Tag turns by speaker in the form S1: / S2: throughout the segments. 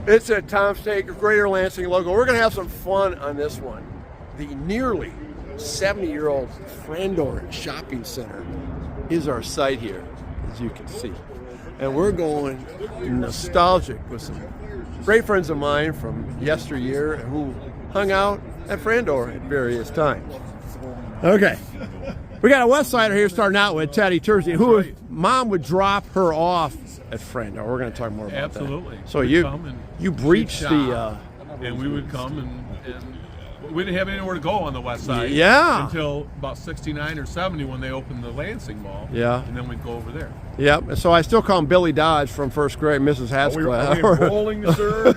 S1: It's at Tom's Take Greater Lansing Local. We're going to have some fun on this one. The nearly 70-year-old Frandor Shopping Center is our site here, as you can see. And we're going nostalgic with some great friends of mine from yesteryear who hung out at Frandor at various times. Okay. We got a West Sider here starting out with Teddy Tursey, who mom would drop her off at Frandor. We're going to talk more about
S2: Absolutely.
S1: that. So you breached the...
S2: and we would come and we didn't have anywhere to go on the west side.
S1: Yeah.
S2: Until about 69 or 70 when they opened the Lansing Mall.
S1: Yeah.
S2: And then we'd go over there.
S1: Yep. So I still call him Billy Dodge from first grade, Mrs. Hatt's class.
S3: Are we rolling, sir?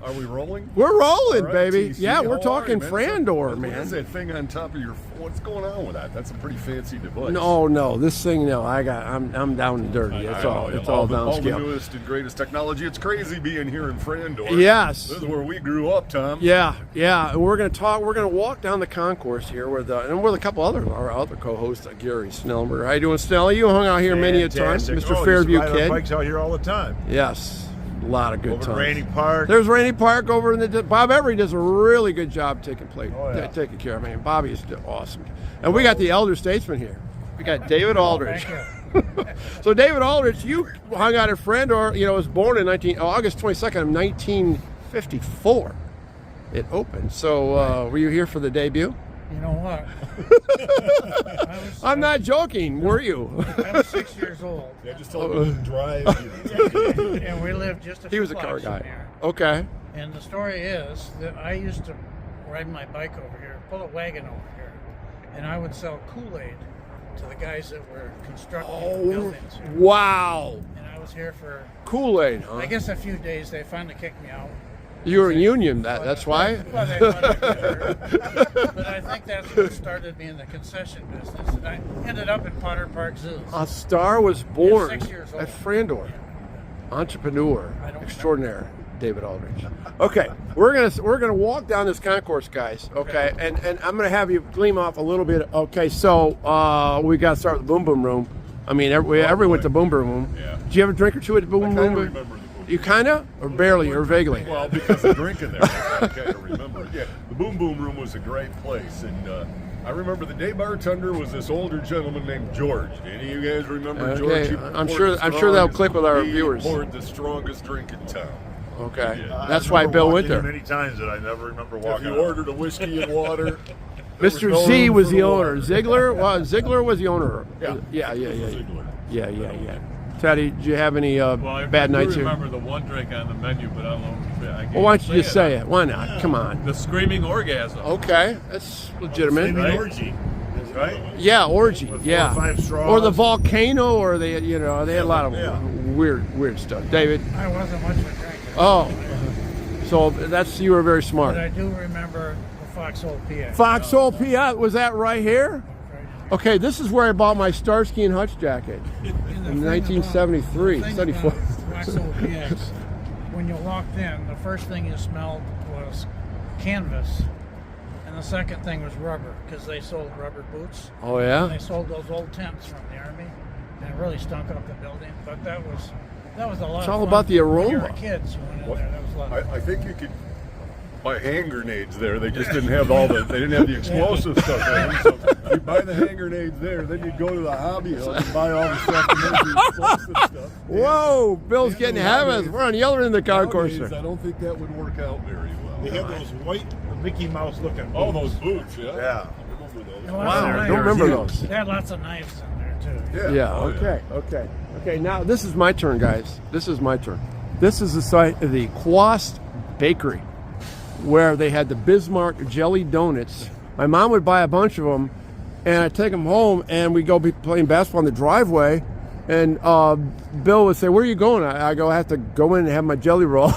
S3: Are we rolling?
S1: We're rolling,
S3: Right,
S1: baby.
S3: TC,
S1: Yeah, we're
S3: how
S1: talking
S3: are you,
S1: Frandor,
S3: What
S1: man.
S3: is that thing on top of your? What's going on with that? That's a pretty fancy device.
S1: No, this thing, I'm down and dirty. It's all
S3: all the
S1: downscale.
S3: newest and greatest technology. It's crazy being here in Frandor.
S1: Yes.
S3: This is where we grew up, Tom.
S1: Yeah. And we're gonna talk. We're gonna walk down the concourse here with a couple our other co-hosts, Gary Snellmer. How you doing, Snell? You hung out here many a time, Mr. Fairview kid.
S4: Bikes out here all the time.
S1: Yes, a lot of good
S4: Over
S1: times.
S4: Rainy Park.
S1: There's Rainy Park over in the. Bob Every does a really good job taking
S4: yeah.
S1: taking care of me. And Bobby is awesome. And we got the elder statesman here. We got David Aldrich. So David Aldrich, you hung out at Frandor. Was born in August 22nd of 1954. It opened. So were you here for the debut?
S5: You know what?
S1: I'm not joking. Were you?
S5: I was 6 years old,
S3: Yeah, just tell me to drive.
S5: and we lived just a
S1: He
S5: few
S1: was a car
S5: blocks from
S1: guy.
S5: here.
S1: Okay.
S5: And the story is that I used to ride my bike over here, pull a wagon over here, and I would sell Kool-Aid to the guys that were constructing buildings here.
S1: Wow.
S5: And I was here for,
S1: Kool-Aid, huh?
S5: I guess, a few days. They finally kicked me out.
S1: You were in Union. That's why.
S5: Well, they wanted to, but I think that's what started me in the concession business. And I ended up in Potter Park Zoo.
S1: A star was born
S5: 6 years old.
S1: at Frandor. Entrepreneur extraordinaire, David Aldrich. Okay, we're gonna walk down this concourse, guys. Okay, and I'm gonna have you gleam off a little bit. Okay, so we got to start with the Boom Boom Room. I mean, everyone went to Boom Boom Room.
S3: Yeah.
S1: Did you have a drink or two at the Boom
S3: I
S1: Boom
S3: kind of
S1: Room?
S3: remember the Boom.
S1: You kinda, or barely, or vaguely?
S3: Well, because of drinking there, I kind of remember it. Yeah, the Boom Boom Room was a great place, and I remember the day bartender was this older gentleman named George. Any of you guys remember George?
S1: Okay,
S3: He
S1: I'm
S3: poured
S1: sure that'll click with our
S3: he
S1: viewers.
S3: Poured the strongest drink in town.
S1: Okay,
S3: Yeah.
S1: that's why Bill went there.
S4: Many times that I never remember
S3: If
S4: walking
S3: you
S4: out.
S3: ordered a whiskey and water, there was
S1: Mr.
S3: no
S1: Z
S3: room
S1: was
S3: for
S1: the owner.
S3: water.
S1: Ziegler was the owner.
S3: Yeah.
S1: Yeah.
S3: Ziegler.
S1: Yeah. Teddy, did you have any
S2: Well,
S1: bad nights
S2: I
S1: here?
S2: remember the one drink on the menu, but I don't know.
S1: Well, why don't you just say it? Why not? Come on.
S2: The screaming orgasm.
S1: Okay, that's legitimate.
S4: Maybe orgy, right?
S1: Yeah, orgy.
S4: With 4
S1: Yeah.
S4: or 5 straws.
S1: Or the volcano, or they had a lot of
S4: Yeah.
S1: weird stuff. David.
S5: I wasn't much of a drinker.
S1: Oh, so you were very
S5: But
S1: smart.
S5: I do remember the Foxhole PA.
S1: Foxhole Piat, was that right here? Okay, this is where I bought my Starsky and Hutch jacket in 1973, 74.
S5: Foxhole PX. When you walked in, the first thing you smelled was canvas, and the second thing was rubber, because they sold rubber boots.
S1: Oh
S5: And
S1: yeah.
S5: they sold those old tents from the army, and it really stunk up the building. But that was a lot.
S1: It's
S5: of
S1: all
S5: fun.
S1: about the
S5: When you
S1: aroma.
S5: were kids, you went in there. That was a lot. of fun.
S3: I think you could buy hand grenades there. They just didn't have they didn't have the explosive stuff in. So you buy the hand grenades there, then you go to the hobby hub and buy all the stuff to make the explosive stuff.
S1: Whoa, Bill's
S3: Yeah,
S1: getting
S3: nowadays-
S1: heavy. We're on Yeller in the concourse.
S3: Nowadays, I don't think that would work out very
S4: They
S3: well.
S4: had those white Mickey Mouse looking boots.
S3: Oh, those boots, yeah.
S4: Yeah.
S3: I remember those.
S5: And lots
S1: Wow,
S5: of
S1: I
S5: knives.
S1: don't remember those.
S5: They had lots of knives in there too.
S1: Yeah,
S3: Oh,
S1: okay. Now this is my turn, guys. This is my turn. This is the site of the Quast Bakery, where they had the Bismarck jelly donuts. My mom would buy a bunch of them, and I'd take them home, and we'd go be playing basketball in the driveway, and Bill would say, "Where are you going?" I go, "I have to go in and have my jelly roll."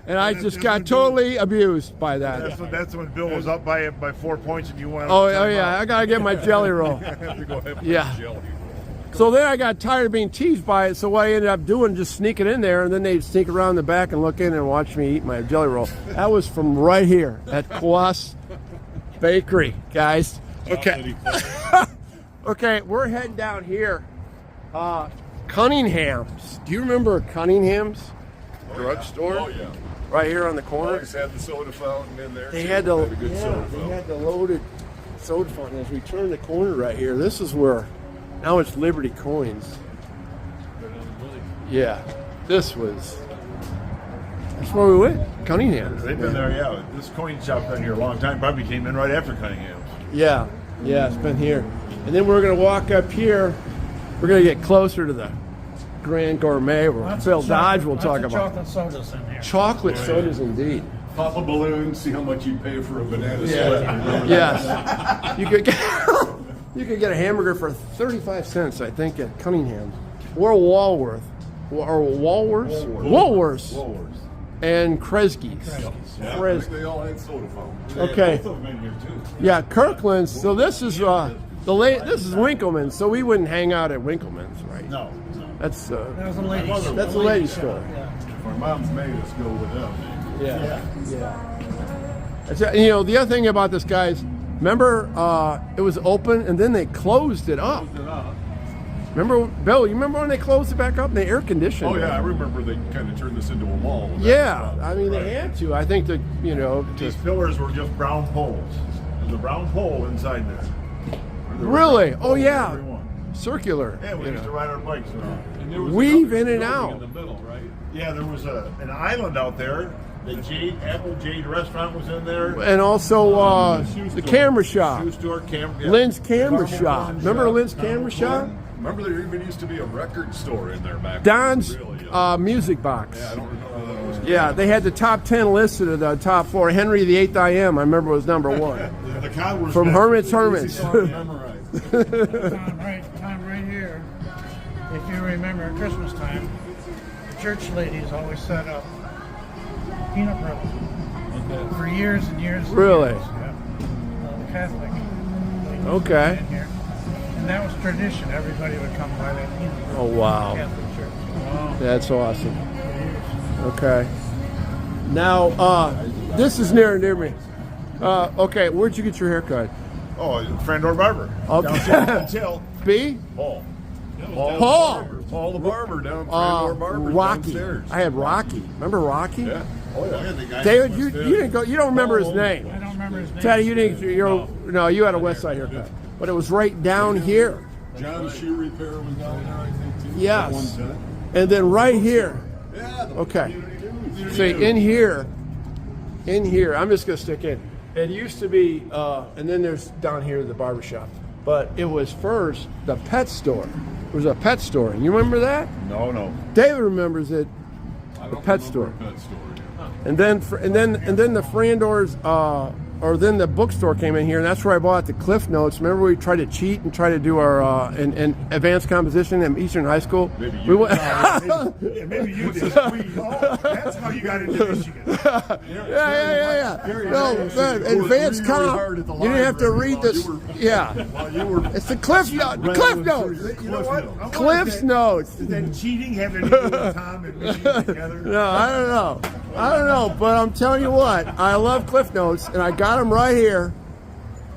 S1: And I just got totally abused by that.
S4: That's when Bill was up by 4 points and you went.
S1: Oh yeah, I gotta get my jelly roll.
S3: Have to go have
S1: Yeah.
S3: jelly.
S1: So then I got tired of being teased by it, so what I ended up doing, just sneaking in there, and then they'd sneak around the back and look in and watch me eat my jelly roll. That was from right here at Quast Bakery, guys. Okay. Okay, we're heading down here. Cunningham's. Do you remember Cunningham's drugstore?
S3: Oh yeah.
S1: Right here on the corner.
S3: Always had the soda fountain in there.
S1: They
S3: too.
S1: had the
S3: a good soda
S1: they
S3: fountain.
S1: had the loaded soda fountain. As we turn the corner right here, this is where now it's Liberty Coins. Yeah, that's where we went. Cunningham's.
S4: They've been there, yeah. This coin shop's been here a long time. Probably came in right after Cunningham's.
S1: Yeah, it's been here. And then we're gonna walk up here. We're gonna get closer to the Grand Gourmet where
S5: Lots
S1: Phil
S5: of
S1: Dodge will
S5: lots
S1: talk
S5: of
S1: about
S5: chocolate sodas in here.
S1: chocolate sodas indeed.
S3: Pop a balloon, see how much you'd pay for a banana split.
S1: Yes. You could get a hamburger for 35 cents, I think, at Cunningham's. Or Woolworths. And Kresge's.
S3: Yeah, I think they all had soda fountains. They
S1: Okay.
S3: had both of them in here too.
S1: Yeah, Kirkland's. So this is this is Winkleman's. So we wouldn't hang out at Winkleman's, right?
S4: No.
S1: That's
S5: That was a ladies.
S1: That's a ladies' store.
S5: Yeah.
S3: My mom's made us go with them.
S1: Yeah. You know, the other thing about this, guys, remember it was open and then they closed it up. Remember, Bill, you remember when they closed it back up and they air conditioned
S3: Oh
S1: it?
S3: yeah, I remember they kind of turned this into a mall. with that
S1: Yeah,
S3: stuff.
S1: I mean, they had to. I think that, you know,
S4: These pillars were just brown poles. There's a brown pole inside there.
S1: really? Oh, yeah.
S4: Every one.
S1: Circular.
S4: Yeah, we
S1: you
S4: used to
S1: know.
S4: ride our bikes around.
S2: And there was
S1: Weave
S2: another
S1: in and
S2: building
S1: out.
S2: in the middle, right?
S4: Yeah, there was an island out there. The Apple Jade restaurant was in there.
S1: And also the camera shop.
S4: Shoe store, yeah.
S1: Lynn's Camera
S4: Caramel
S1: Shop.
S4: Bun
S1: Remember
S4: Shop.
S1: Lynn's Camera Shop?
S3: Remember there even used to be a record store in there back
S1: Don's
S3: then. Really,
S1: Music Box.
S3: I don't remember that was.
S1: Yeah, they had the top 10 listed at the top floor. Henry VIII I Am, I remember, was number one.
S4: The Cowboys
S1: From
S4: back
S1: Hermit's
S4: there.
S1: Hermits.
S3: Easy to memorize.
S5: Time right here. If you remember at Christmas time, the church ladies always set up peanut brittle for years and years. And
S1: Really?
S5: years. Yeah. The Catholic ladies
S1: Okay.
S5: in here. And that was tradition. Everybody would come by that peanut brittle.
S1: Oh, wow.
S5: Catholic church.
S1: That's awesome.
S5: For years.
S1: Okay. Now, this is near and dear me. Okay, where'd you get your haircut?
S4: Oh, Frandor Barber.
S1: Okay.
S4: Down Hill.
S1: B?
S3: Paul.
S1: Paul.
S3: Paul the barber down Frandor Barber
S1: Rocky.
S3: downstairs.
S1: I had Rocky. Remember Rocky?
S3: Yeah. Oh yeah.
S1: David, you didn't go. You don't remember his name.
S5: I don't remember his name.
S1: Teddy, you didn't. No, you had a West Side haircut, but it was right down here.
S3: John's shoe repair was down there, I think too.
S1: Yes.
S3: At one time.
S1: And then right here.
S3: Yeah. The
S1: Okay.
S3: community news.
S1: See, in here, I'm just gonna stick in. It used to be, and then there's down here the barber shop. But it was first the pet store. It was a pet store. You remember that?
S4: No.
S1: David remembers it.
S3: I
S1: The
S3: don't
S1: pet
S3: remember
S1: store.
S3: a Pet store.
S1: And then the Frandor's, or then the bookstore came in here, and that's where I bought the Cliff Notes. Remember we tried to cheat and try to do our in advanced composition in Eastern High School.
S3: Maybe
S1: we
S3: you
S1: went.
S4: Maybe you did. That's how you got into Michigan.
S1: Yeah.
S3: Gary,
S1: No,
S3: you
S1: man,
S3: worked
S1: advanced
S3: really
S1: comp.
S3: hard at the
S1: You didn't have to
S3: library
S1: read
S3: while
S1: this.
S3: you were-
S1: Yeah,
S3: While you were
S1: it's the Cliff Notes. Cliff Notes.
S4: You know what? I wonder
S1: Cliff's
S4: if
S1: Notes.
S4: Does that cheating have anything to do with Tom and Michigan together?
S1: No, I don't know, but I'm telling you what, I love Cliff Notes, and I got them right here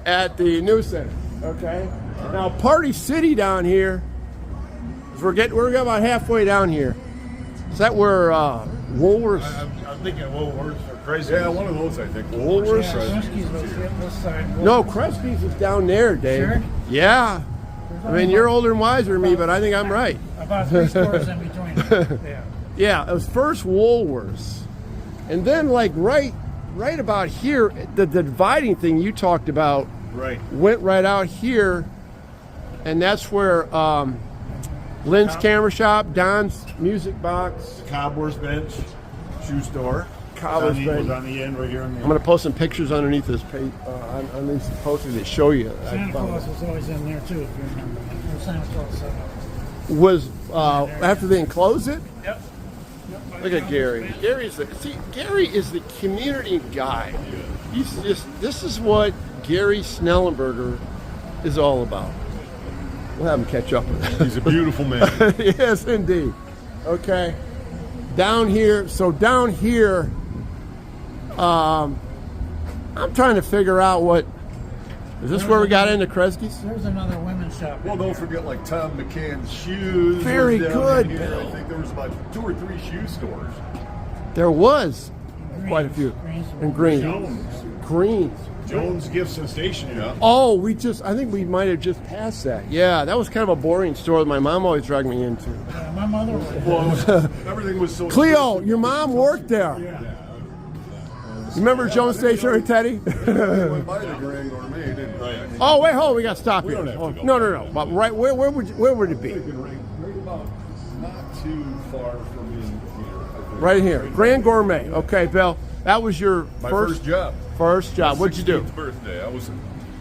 S1: at the News Center. Okay. Now Party City down here. We're about halfway down here. Is that where Woolworths?
S4: I'm thinking Woolworths or crazy.
S3: Yeah, one of those I think.
S1: Woolworths?
S5: Yeah, Ruskies was this side.
S1: No, Kresge's is down there, Dave.
S5: Sure?
S1: Yeah. I mean, you're older and wiser than me, but I think I'm right.
S5: About 3 stores in between. Yeah.
S1: Yeah, it was first Woolworths, and then like right about here, the dividing thing you talked about
S4: Right.
S1: went right out here, and that's where Lynn's Camera Shop, Don's Music Box.
S4: Cobbler's Bench, shoe store.
S1: Cobbler's
S4: Was
S1: Bench.
S4: on the end right here. On the
S1: I'm gonna post some pictures underneath this page on these posters that show you. I
S5: Santa
S1: found
S5: Claus
S1: it.
S5: was always in there too, if you remember. Or Santa Claus set up.
S1: Was after they enclosed it.
S5: Yep.
S1: Look at Gary. Gary is the community guy. He's just this is what Gary Snellenberger is all about. We'll have him catch up with us.
S3: He's a beautiful man.
S1: Yes, indeed. Okay. Down here, I'm trying to figure out what Is this where we got into Kresge's?
S5: There's another women's shop.
S3: Well, don't forget like Tom McCann's shoes.
S1: Very
S3: was down
S1: good,
S3: in here.
S1: Bill.
S3: I think there was about 2 or 3 shoe stores.
S1: There was quite a few. And green. Green.
S4: Jones Gifts and Stationery.
S1: Oh, I think we might have just passed that. Yeah, that was kind of a boring store that my mom always dragged me into.
S5: Yeah, my mother was there.
S3: Well, everything was so.
S1: Cleo, your mom worked there. You remember Jones Stationery, Teddy?
S3: We went by the Grand Gourmet, didn't we? Right.
S1: Oh, wait, hold on, we got to stop
S3: We
S1: here.
S3: don't have to go.
S1: No. But right, where would it be?
S3: Right about not too far from in here. I think.
S1: Right here, Grand Gourmet. Okay, Bill, that was your
S3: My first job.
S1: First job. What'd you do?
S3: 16th birthday. I was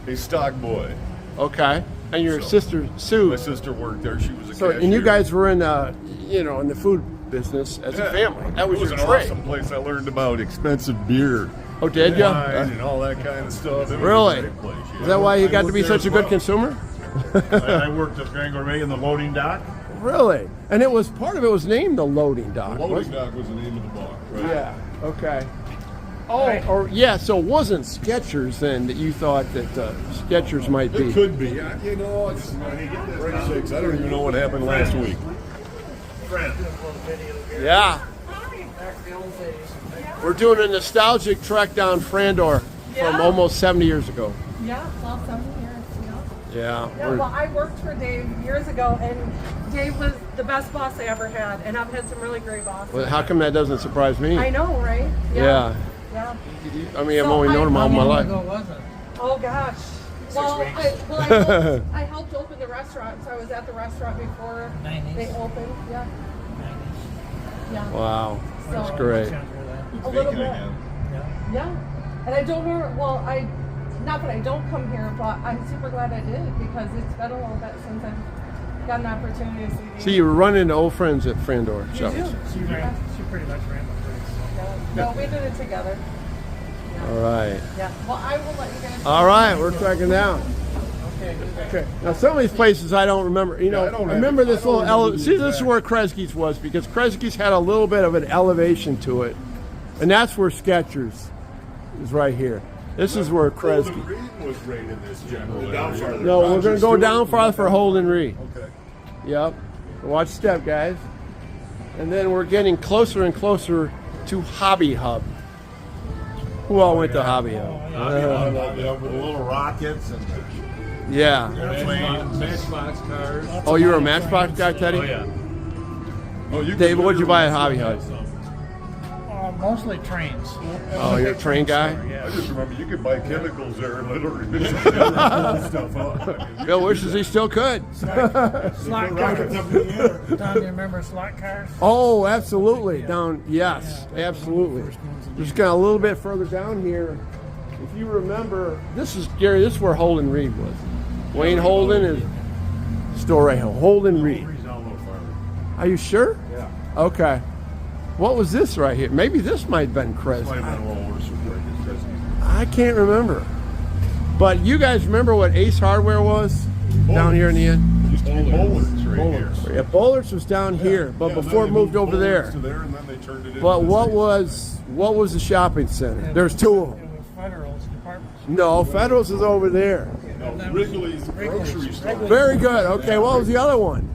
S3: a stock boy.
S1: Okay, and your
S3: So,
S1: sister Sue.
S3: My sister worked there. She was a
S1: So,
S3: cashier.
S1: and you guys were in, in the food business as a family. That was
S3: it
S1: your
S3: an
S1: trade.
S3: awesome place. I learned about expensive beer.
S1: Oh, did you?
S3: Wine and all that kind of stuff. It was
S1: Really?
S3: a great place, yeah.
S1: Is that why you
S4: I
S1: got to
S4: worked
S1: be
S4: there
S1: such a
S4: as
S1: good
S4: well.
S1: consumer?
S4: I worked at Grand Gourmet in the loading dock.
S1: Really? And it was part of it was named the loading dock.
S3: Loading
S1: wasn't it?
S3: dock was the name of the bar. Right?
S1: Yeah. Okay. Oh, or yeah. So it wasn't Skechers then that you thought that Skechers might be.
S3: It could be. You know, it's for sakes, I don't even know what happened last week.
S4: Friend.
S1: Yeah. We're doing a nostalgic trek down Frandor from almost 70 years ago.
S6: Yeah, well, 7 years,
S1: Yeah.
S6: Yeah, well, I worked for Dave years ago, and Dave was the best boss I ever had, and I've had some really great bosses.
S1: Well, how come that doesn't surprise me?
S6: I know, right?
S1: Yeah.
S6: Yeah.
S1: I mean, I've
S6: So
S1: only known him
S5: How
S1: all my
S5: long
S1: life.
S5: ago was it?
S6: Oh, gosh. Well, I helped open the restaurant, so I was at the restaurant before
S5: 90s.
S6: they opened. Yeah.
S5: 90s.
S6: Yeah.
S1: Wow. That's
S6: So-
S1: great.
S5: Younger then.
S6: A little bit.
S5: Yeah.
S6: Yeah. And I don't remember, not that I don't come here, but I'm super glad I did because it's been a little bit since I've got an opportunity to see these.
S1: So you were running into old friends at Frandor
S6: You
S1: Shopping
S6: do.
S1: Center.
S5: She pretty much ran the place.
S6: Yeah. No, we did it together. Yeah.
S1: All right.
S6: Yeah. Well, I will let you guys.
S1: All right, we're tracking down.
S5: Okay.
S1: Okay. Now some of these places I don't remember. You know,
S3: I don't
S1: I remember
S3: have-
S1: this
S3: I don't
S1: little.
S3: remember the
S1: See, this is
S3: exact-
S1: where Kresge's was because Kresge's had a little bit of an elevation to it, and that's where Skechers is right here. This is where
S3: Golden
S1: Kresge.
S3: Reed was right in this general
S4: Down
S3: area.
S4: farther.
S1: No, we're
S3: Roger
S1: going to go
S3: Stewart
S1: down
S3: was
S1: farther for
S3: down
S1: Holden Reed.
S3: Okay.
S1: Yep. Watch step, guys. And then we're getting closer and closer to Hobby Hub. Who all went to Hobby Hub?
S4: Yeah, with the little rockets and
S1: Yeah.
S4: airplanes.
S2: Matchbox cars.
S1: Oh, you were a Matchbox guy, Teddy?
S2: Oh yeah.
S3: Oh, you
S1: David, what'd you buy at Hobby Hub?
S5: Mostly trains.
S1: Oh, you're a train guy?
S3: I just remember you could buy chemicals there and literally stuff up.
S1: Bill wishes he still could.
S5: Slot
S4: Rockets
S5: cars.
S4: up in the air.
S5: Don, you remember slot cars?
S1: Oh, absolutely. Down, yes, absolutely. Just got a little bit further down here. If you remember, this is Gary. This is where Holden Reed was. Wayne Holden is store right here. Holden Reed.
S4: Breeze down a little farther.
S1: Are you sure?
S4: Yeah.
S1: Okay. What was this right here? Maybe this might have been
S4: Might have
S1: Kresge.
S4: been a little worse with Kresge.
S1: I can't remember. But you guys remember what Ace Hardware was down here in the end?
S3: Used to be Bowlers right here.
S1: Yeah, Bowlers was down here, but
S3: Yeah,
S1: before
S3: then
S1: it
S3: they
S1: moved over
S3: Bowlers
S1: there.
S3: to there, and then they turned it into
S1: But
S3: this
S1: what was the shopping center? There's two of them.
S5: It was Federal's department.
S1: No, Federal's is over there.
S3: No, Wrigley's grocery store.
S1: Very good. Okay, what was the other one?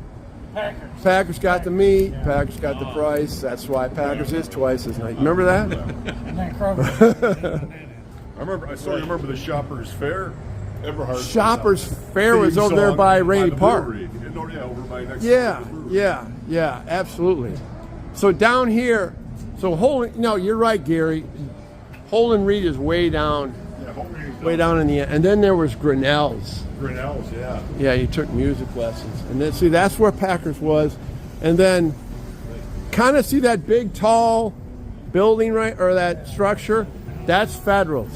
S5: Packers.
S1: Packers got the meat. Packers got the price. That's why Packers is twice as nice. Remember that?
S5: And then Kroger.
S3: I still remember the Shoppers Fair. Everhart.
S1: Shoppers Fair was
S3: theme
S1: over there
S3: song
S1: by
S3: on
S1: Rainy
S3: the
S1: Park.
S3: brewery. Yeah, over by next
S1: Yeah,
S3: to the brewery.
S1: yeah, absolutely. So down here, no, you're right, Gary. Holden Reed is way down in the end. And then there was Grinnell's.
S4: Grinnell's, yeah.
S1: Yeah, he took music lessons. And then, see, that's where Packers was. And then, kind of see that big, tall building, right, or that structure? That's Federal's.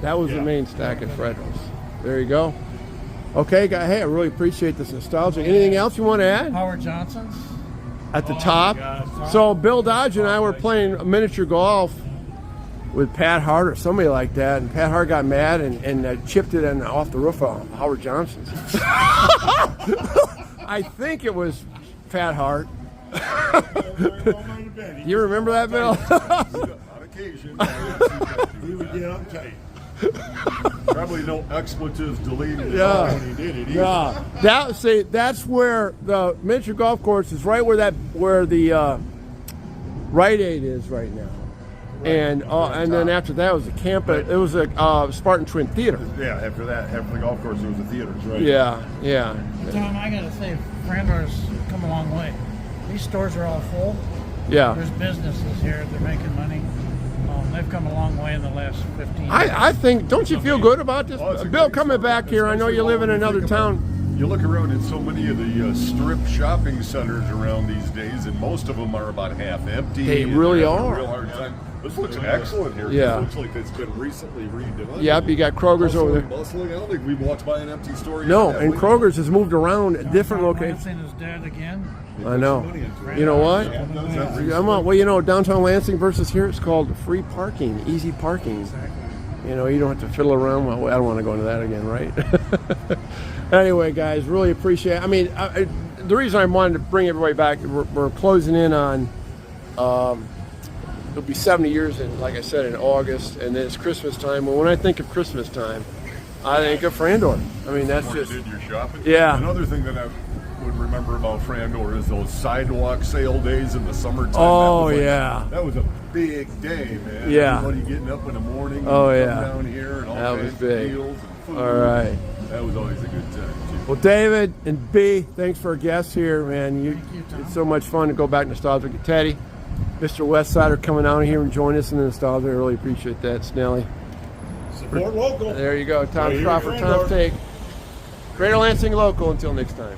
S1: That was the main stack at Federal's. There you go. Okay, hey, I really appreciate this nostalgia. Anything else you want to add?
S5: Howard Johnson's.
S1: At the top. So Bill Dodge and I were playing miniature golf with Pat Hart or somebody like that, and Pat Hart got mad and chipped it off the roof of Howard Johnson's. I think it was Pat Hart. You remember that, Bill?
S3: On occasion.
S4: He would get uptight.
S3: Probably no expletives deleted
S1: Yeah.
S3: when he did it either.
S1: Yeah, that's where the miniature golf course is, right where the Rite Aid is right now, and then after that was a camp. It was a Spartan Twin Theater.
S3: Yeah, after that, after the golf course, there was a theater, right?
S1: Yeah.
S5: Tom, I gotta say, Frandor's come a long way. These stores are all full.
S1: Yeah.
S5: There's businesses here. They're making money. They've come a long way in the last 15 years.
S1: I think, don't you feel good about this?
S3: Oh, it's a
S1: Bill,
S3: great
S1: coming
S3: store,
S1: back here, I know you live in
S3: especially
S1: another
S3: when you think
S1: town.
S3: about- You look around at so many of the strip shopping centers around these days, and most of them are about half empty.
S1: They
S3: and
S1: really
S3: they're having
S1: are.
S3: a real hard time. This looks excellent here.
S1: Yeah.
S3: This looks like it's been recently redone.
S1: Yep, you got Kroger's over there.
S3: Bustling. I don't think we've walked by an empty store yet.
S1: No,
S3: have
S1: and
S3: we?
S1: Kroger's has moved around at different
S5: Downtown
S1: locations.
S5: Lansing is dead again.
S1: I know. You know what? I'm on, well, you know, downtown Lansing versus here, it's called free parking, easy parking. You know, you don't have to fiddle around. Well, I don't want to go into that again, right? Anyway, guys, really appreciate it. I mean, the reason I wanted to bring everybody back, we're closing in on, it'll be 70 years, like I said, in August, and then it's Christmas time. Well, when I think of Christmas time, I think of Frandor. I mean, that's
S3: Before
S1: just,
S3: you did your shopping.
S1: Yeah.
S3: Another thing that I would remember about Frandor is those sidewalk sale days in the summertime.
S1: Oh,
S3: That was
S1: yeah.
S3: That was a big day, man.
S1: Yeah.
S3: Everybody getting up in the morning.
S1: Oh,
S3: and
S1: yeah.
S3: coming down here and all
S1: That was
S3: kinds
S1: big.
S3: of deals and food.
S1: all right.
S3: That was always a good time, too.
S1: Well, David and B, thanks for our guests here, man.
S5: Thank you, Tom.
S1: It's so much fun to go back nostalgic. Teddy, Mr. Westsider coming out here and joining us in the nostalgia. I really appreciate that, Snelly.
S4: Support local.
S1: There you go. Tom
S4: Right here,
S1: Crawford, Tom
S4: Frandor.
S1: Take. Greater Lansing Local. Until next time.